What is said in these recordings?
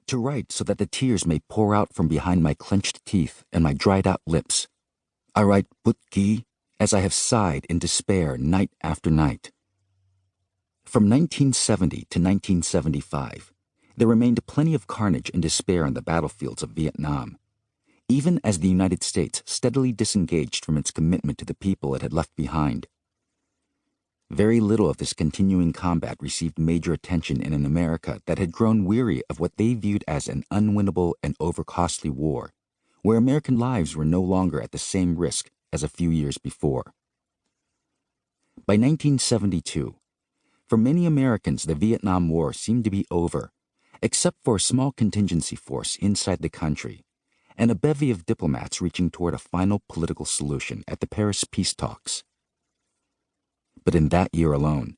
to write so that the tears may pour out from behind my clenched teeth and my dried-out lips. I write bút ký as I have sighed in despair night after night. From 1970 to 1975, there remained plenty of carnage and despair on the battlefields of Vietnam, even as the United States steadily disengaged from its commitment to the people it had left behind. Very little of this continuing combat received major attention in an America that had grown weary of what they viewed as an unwinnable and overcostly war, where American lives were no longer at the same risk as a few years before. By 1972, for many Americans, the Vietnam War seemed to be over, except for a small contingency force inside the country and a bevy of diplomats reaching toward a final political solution at the Paris peace talks. But in that year alone,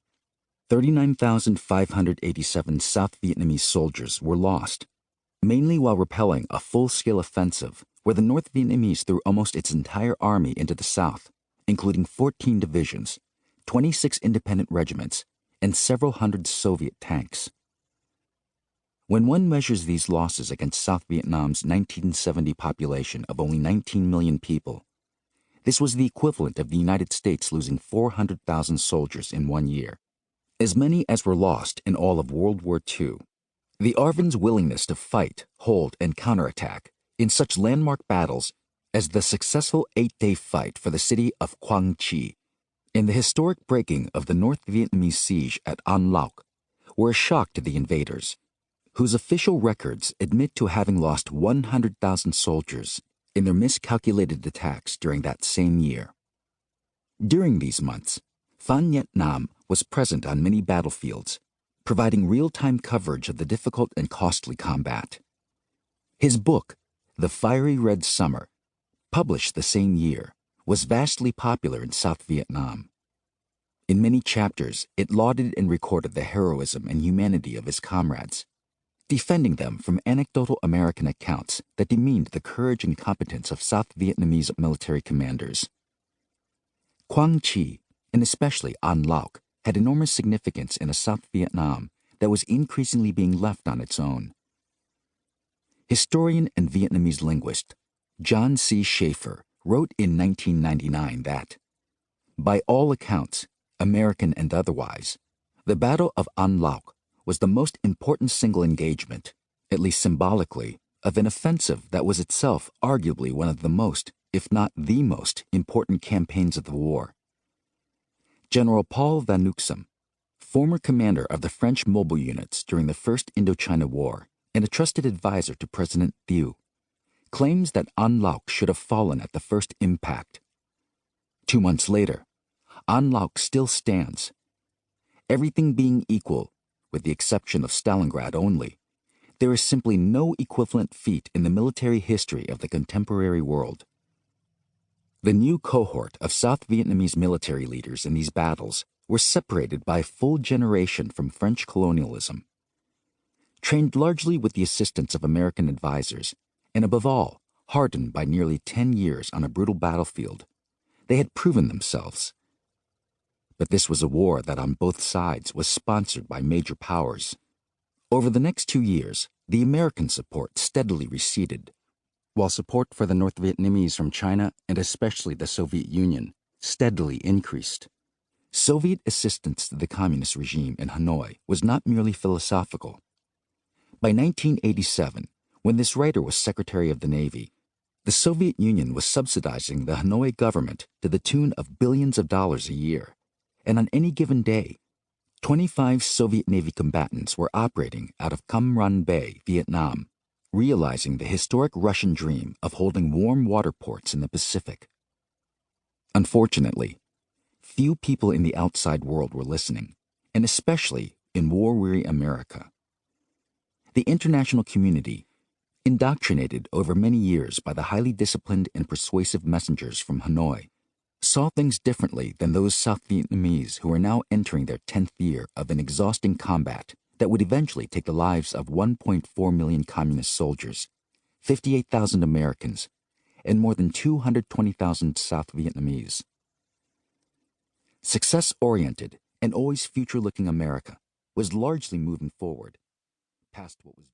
39,587 South Vietnamese soldiers were lost, mainly while repelling a full-scale offensive where the North Vietnamese threw almost its entire army into the south, including 14 divisions, 26 independent regiments, and several hundred Soviet tanks. When one measures these losses against South Vietnam's 1970 population of only 19 million people, this was the equivalent of the United States losing 400,000 soldiers in 1 year, as many as were lost in all of World War II. The ARVN's willingness to fight, hold, and counterattack in such landmark battles as the successful 8-day fight for the city of Quang Tri and the historic breaking of the North Vietnamese siege at An Loc were a shock to the invaders, whose official records admit to having lost 100,000 soldiers in their miscalculated attacks during that same year. During these months, Phan Nhat Nam was present on many battlefields, providing real-time coverage of the difficult and costly combat. His book, The Fiery Red Summer, published the same year, was vastly popular in South Vietnam. In many chapters, it lauded and recorded the heroism and humanity of his comrades, defending them from anecdotal American accounts that demeaned the courage and competence of South Vietnamese military commanders. Quang Tri, and especially An Loc, had enormous significance in a South Vietnam that was increasingly being left on its own. Historian and Vietnamese linguist John C. Schaefer wrote in 1999 that, by all accounts, American and otherwise, the Battle of An Loc was the most important single engagement, at least symbolically, of an offensive that was itself arguably one of the most, if not the most, important campaigns of the war. General Paul Van Nuxem, former commander of the French mobile units during the First Indochina War and a trusted advisor to President Thieu, claims that An Loc should have fallen at the first impact. 2 months later, An Loc still stands. Everything being equal, with the exception of Stalingrad only, there is simply no equivalent feat in the military history of the contemporary world. The new cohort of South Vietnamese military leaders in these battles were separated by a full generation from French colonialism. Trained largely with the assistance of American advisors, and above all, hardened by nearly 10 years on a brutal battlefield, they had proven themselves. But this was a war that on both sides was sponsored by major powers. Over the next 2 years, the American support steadily receded, while support for the North Vietnamese from China and especially the Soviet Union steadily increased. Soviet assistance to the communist regime in Hanoi was not merely philosophical. By 1987, when this writer was Secretary of the Navy, the Soviet Union was subsidizing the Hanoi government to the tune of billions of dollars a year, and on any given day, 25 Soviet Navy combatants were operating out of Cam Ranh Bay, Vietnam, realizing the historic Russian dream of holding warm water ports in the Pacific. Unfortunately, few people in the outside world were listening, and especially in war-weary America. The international community, indoctrinated over many years by the highly disciplined and persuasive messengers from Hanoi, saw things differently than those South Vietnamese who are now entering their 10th year of an exhausting combat that would eventually take the lives of 1.4 million communist soldiers, 58,000 Americans, and more than 220,000 South Vietnamese. Success-oriented and always future-looking America was largely moving forward, past what was